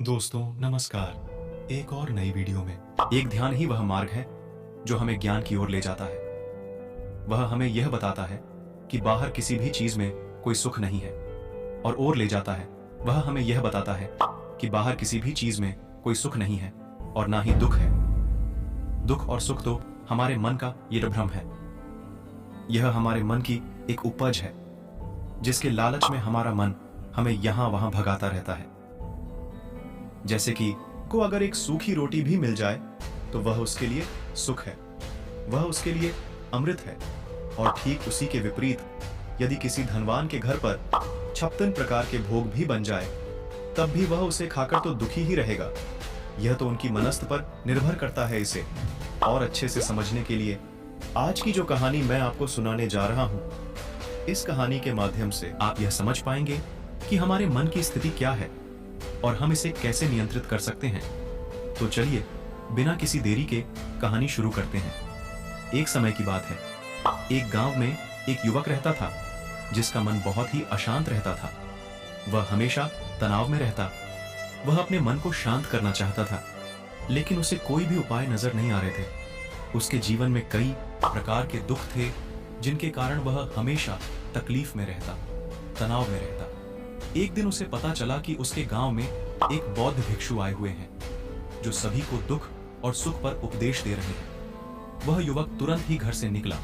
दोस्तों नमस्कार। एक और नई वीडियो में एक ध्यान ही वह मार्ग है जो हमें ज्ञान की ओर ले जाता है। वह हमें यह बताता है कि बाहर किसी भी चीज में कोई सुख नहीं है और ले जाता है। वह हमें यह बताता है कि बाहर किसी भी चीज में कोई सुख नहीं है और ना ही दुख है। दुख और सुख तो हमारे मन का ये भ्रम है। यह हमारे मन की एक उपज है जिसके लालच में हमारा मन हमें यहां वहां भगाता रहता है। जैसे कि को अगर एक सूखी रोटी भी मिल जाए तो वह उसके लिए सुख है, वह उसके लिए अमृत है। और ठीक उसी के विपरीत यदि किसी धनवान के घर पर 56 प्रकार के भोग भी बन जाए तब भी वह उसे खाकर तो दुखी ही रहेगा। यह तो उनकी मनस्त पर निर्भर करता है। इसे और अच्छे से समझने के लिए आज की जो कहानी मैं आपको सुनाने जा रहा हूं, इस कहानी के माध्यम से आप यह समझ पाएंगे कि हमारे मन की स्थिति क्या है और हम इसे कैसे नियंत्रित कर सकते हैं। तो चलिए बिना किसी देरी के कहानी शुरू करते हैं। एक समय की बात है, एक गांव में एक युवक रहता था जिसका मन बहुत ही अशांत रहता था। वह हमेशा तनाव में रहता। वह अपने मन को शांत करना चाहता था, लेकिन उसे कोई भी उपाय नजर नहीं आ रहे थे। उसके जीवन में कई प्रकार के दुख थे जिनके कारण वह हमेशा तकलीफ में रहता, तनाव में रहता। एक दिन उसे पता चला कि उसके गांव में एक बौद्ध भिक्षु आए हुए हैं जो सभी को दुख और सुख पर उपदेश दे रहे हैं। वह युवक तुरंत ही घर से निकला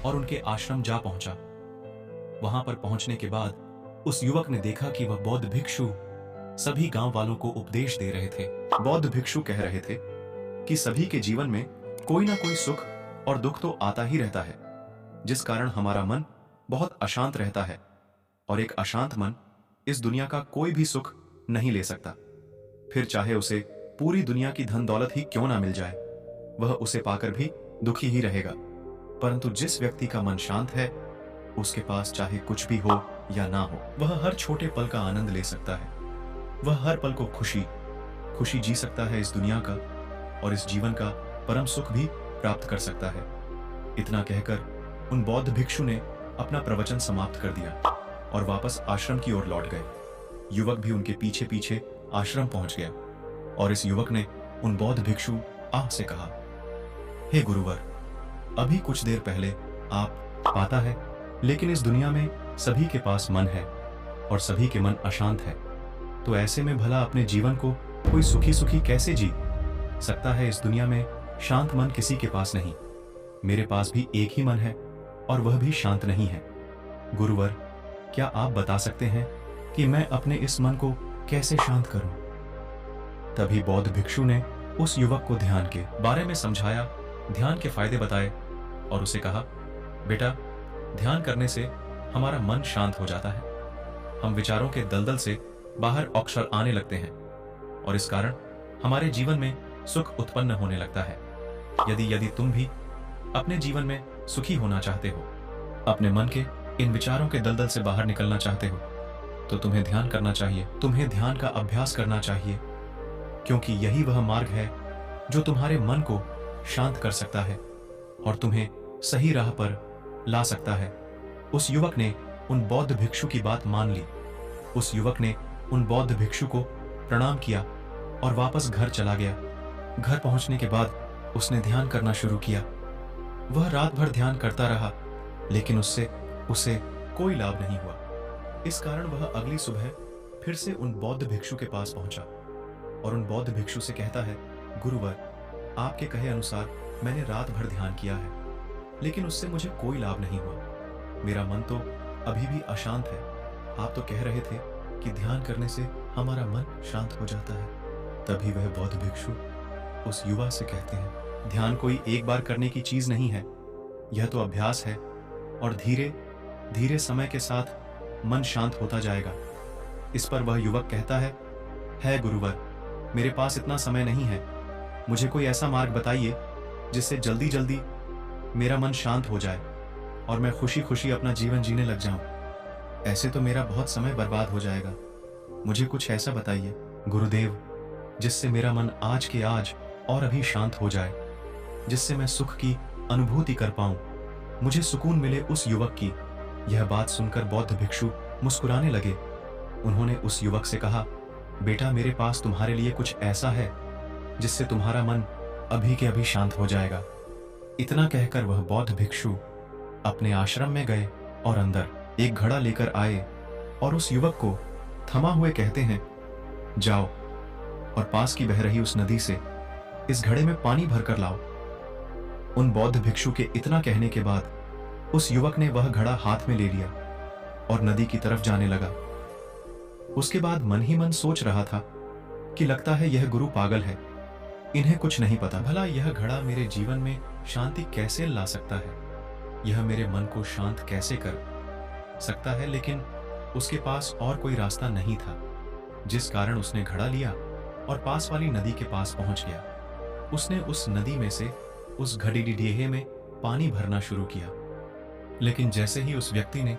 और उनके आश्रम जा पहुंचा। वहां पर पहुंचने के बाद उस युवक ने देखा कि वह बौद्ध भिक्षु सभी गांव वालों को उपदेश दे रहे थे। बौद्ध भिक्षु कह रहे थे कि सभी के जीवन में कोई ना कोई सुख और दुख तो आता ही रहता है, जिस कारण हमारा मन बहुत अशांत रहता है। और एक अशांत मन इस दुनिया का कोई भी सुख नहीं ले सकता। फिर चाहे उसे पूरी दुनिया की धन दौलत ही क्यों ना मिल जाए, वह उसे पाकर भी दुखी ही रहेगा। परंतु जिस व्यक्ति का मन शांत है, उसके पास चाहे कुछ भी हो या ना हो, वह हर छोटे पल का आनंद ले सकता है। वह हर पल को खुशी जी सकता है इस दुनिया का, और इस जीवन का परम सुख भी प्राप्त कर सकता है। इतना कहकर उन बौद्ध भिक्षु ने अपना प्रवचन समाप्त कर दिया और वापस आश्रम की ओर लौट गए। युवक भी उनके पीछे पीछे आश्रम पहुंच गया और इस युवक ने उन बौद्ध भिक्षु आह से कहा, हे गुरुवर, अभी कुछ देर पहले आप पाता है, लेकिन इस दुनिया में सभी के पास मन है और सभी के मन अशांत है। तो ऐसे में भला अपने जीवन को कोई सुखी कैसे जी सकता है। इस दुनिया में शांत मन किसी के पास नहीं। मेरे पास भी एक ही मन है और वह भी शांत नहीं है। गुरुवर, क्या आप बता सकते हैं कि मैं अपने इस मन को कैसे शांत करूं? तभी बौद्ध भिक्षु ने उस युवक को ध्यान के बारे में समझाया, ध्यान के फायदे बताए और उसे कहा, बेटा, ध्यान करने से हमारा मन शांत हो जाता है। हम विचारों के दलदल से बाहर अक्सर आने लगते हैं और इस कारण हमारे जीवन में सुख उत्पन्न होने लगता है। यदि तुम भी अपने जीवन में सुखी होना चाहते हो, अपने मन के इन विचारों के दलदल से बाहर निकलना चाहते हो, तो तुम्हें ध्यान करना चाहिए। तुम्हें ध्यान का अभ्यास करना चाहिए, क्योंकि यही वह मार्ग है जो तुम्हारे मन को शांत कर सकता है और तुम्हें सही राह पर ला सकता है। उस युवक ने उन बौद्ध भिक्षु की बात मान ली। उस युवक ने उन बौद्ध भिक्षु को प्रणाम किया और वापस घर चला गया। घर पहुंचने के बाद उसने ध्यान करना शुरू किया। वह रात भर ध्यान करता रहा, लेकिन उसे कोई लाभ नहीं हुआ। इस कारण वह अगली सुबह फिर से उन बौद्ध भिक्षु के पास पहुंचा और उन बौद्ध भिक्षु से कहता है, गुरुवर, आपके कहे अनुसार मैंने रात भर ध्यान किया है, लेकिन उससे मुझे कोई लाभ नहीं हुआ। मेरा मन तो अभी भी अशांत है। आप तो कह रहे थे कि ध्यान करने से हमारा मन शांत हो जाता है। तभी वह बौद्ध भिक्षु उस युवा से कहते हैं, ध्यान कोई एक बार करने की चीज नहीं है, यह तो अभ्यास है और धीरे धीरे समय के साथ मन शांत होता जाएगा। इस पर वह युवक कहता है गुरुवर, मेरे पास इतना समय नहीं है। मुझे कोई ऐसा मार्ग बताइए जिससे जल्दी जल्दी मेरा मन शांत हो जाए और मैं खुशी अपना जीवन जीने लग जाऊं। ऐसे तो मेरा बहुत समय बर्बाद हो जाएगा। मुझे कुछ ऐसा बताइए गुरुदेव जिससे मेरा मन आज के आज और अभी शांत हो जाए, जिससे मैं सुख की अनुभूति कर पाऊं, मुझे सुकून मिले। उस युवक की यह बात सुनकर बौद्ध भिक्षु मुस्कुराने लगे। उन्होंने उस युवक से कहा, बेटा, मेरे पास तुम्हारे लिए कुछ ऐसा है जिससे तुम्हारा मन अभी के अभी शांत हो जाएगा। इतना कहकर वह बौद्ध भिक्षु अपने आश्रम में गए और अंदर एक घड़ा लेकर आए और उस युवक को थमा हुए कहते हैं, जाओ और पास की बह रही उस नदी से इस घड़े में पानी भरकर लाओ। उन बौद्ध भिक्षु के इतना कहने के बाद उस युवक ने वह घड़ा हाथ में ले लिया और नदी की तरफ जाने लगा। उसके बाद मन ही मन सोच रहा था कि लगता है यह गुरु पागल है, इन्हें कुछ नहीं पता। भला यह घड़ा मेरे जीवन में शांति कैसे ला सकता है, यह मेरे मन को शांत कैसे कर सकता है। लेकिन उसके पास और कोई रास्ता नहीं था, जिस कारण उसने घड़ा लिया और पास वाली नदी के पास पहुंच गया। उसने उस नदी में से उस घड़ीली ढेहे में पानी भरना शुरू किया। लेकिन जैसे ही उस व्यक्ति ने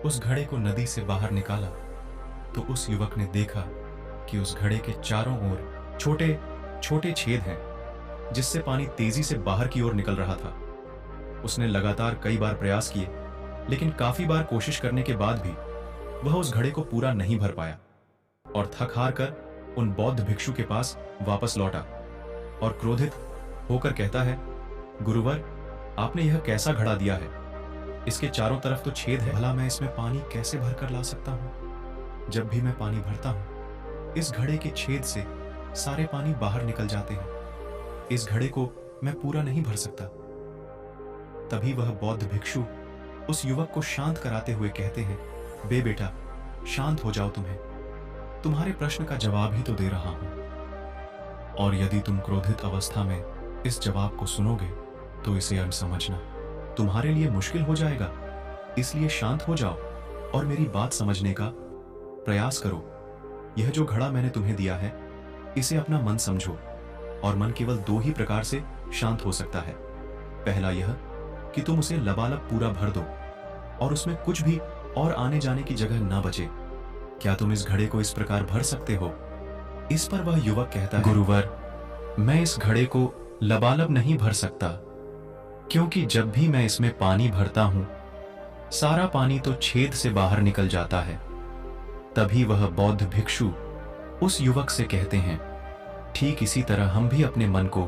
उस घड़े को नदी से बाहर निकाला तो उस युवक ने देखा कि उस घड़े के चारों ओर छोटे छोटे छेद हैं, जिससे पानी तेजी से बाहर की ओर निकल रहा था। उसने लगातार कई बार प्रयास किए, लेकिन काफी बार कोशिश करने के बाद भी वह उस घड़े को पूरा नहीं भर पाया और थक हार कर उन बौद्ध भिक्षु के पास वापस लौटा और क्रोधित होकर कहता है, गुरुवर, आपने यह कैसा घड़ा दिया है? इसके चारों तरफ तो छेद है, भला मैं इसमें पानी कैसे भरकर ला सकता हूं? जब भी मैं पानी भरता हूं, इस घड़े के छेद से सारे पानी बाहर निकल जाते हैं। इस घड़े को मैं पूरा नहीं भर सकता। तभी वह बौद्ध भिक्षु उस युवक को शांत कराते हुए कहते हैं, बे बेटा, शांत हो जाओ, तुम्हारे प्रश्न का जवाब ही तो दे रहा हूं, और यदि तुम क्रोधित अवस्था में इस जवाब को सुनोगे तो इसे अनसमझना तुम्हारे लिए मुश्किल हो जाएगा। इसलिए शांत हो जाओ और मेरी बात समझने का प्रयास करो। यह जो घड़ा मैंने तुम्हें दिया है, इसे अपना मन समझो, और मन केवल दो ही प्रकार से शांत हो सकता है। पहला यह कि तुम उसे लबालब पूरा भर दो और उसमें कुछ भी और आने जाने की जगह ना बचे। क्या तुम इस घड़े को इस प्रकार भर सकते हो? इस पर वह युवक कहता है, गुरुवर, मैं इस घड़े को लबालब नहीं भर सकता, क्योंकि जब भी मैं इसमें पानी भरता हूं, सारा पानी तो छेद से बाहर निकल जाता है। तभी वह बौद्ध भिक्षु उस युवक से कहते हैं, ठीक इसी तरह हम भी अपने मन को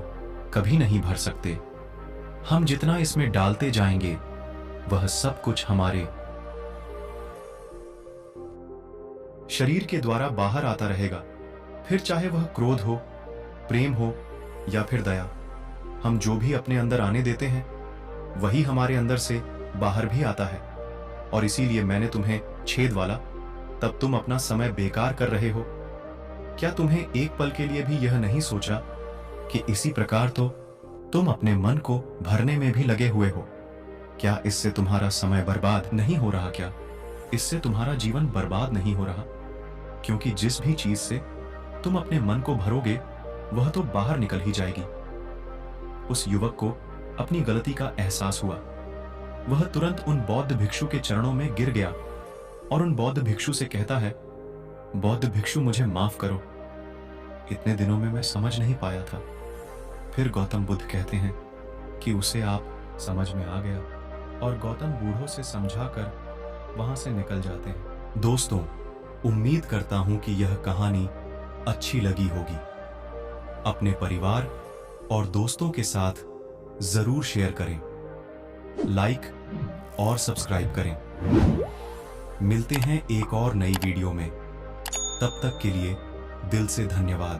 कभी नहीं भर सकते। हम जितना इसमें डालते जाएंगे, वह सब कुछ हमारे शरीर के द्वारा बाहर आता रहेगा। फिर चाहे वह क्रोध हो, प्रेम हो या फिर दया, हम जो भी अपने अंदर आने देते हैं, वही हमारे अंदर से बाहर भी आता है। और इसीलिए मैंने तुम्हें छेद वाला, तब तुम अपना समय बेकार कर रहे हो। क्या तुम्हें एक पल के लिए भी यह नहीं सोचा कि इसी प्रकार तो तुम अपने मन को भरने में भी लगे हुए हो? क्या इससे तुम्हारा समय बर्बाद नहीं हो रहा? क्या इससे तुम्हारा जीवन बर्बाद नहीं हो रहा? क्योंकि जिस भी चीज से तुम अपने मन को भरोगे, वह तो बाहर निकल ही जाएगी। उस युवक को अपनी गलती का एहसास हुआ। वह तुरंत उन बौद्ध भिक्षु के चरणों में गिर गया और उन बौद्ध भिक्षु से कहता है, बौद्ध भिक्षु, मुझे माफ करो, इतने दिनों में मैं समझ नहीं पाया था। फिर गौतम बुद्ध कहते हैं कि उसे आप समझ में आ गया, और गौतम बूढ़ों से समझाकर वहां से निकल जाते हैं। दोस्तों, उम्मीद करता हूं कि यह कहानी अच्छी लगी होगी। अपने परिवार और दोस्तों के साथ जरूर शेयर करें, लाइक और सब्सक्राइब करें। मिलते हैं एक और नई वीडियो में। तब तक के लिए दिल से धन्यवाद।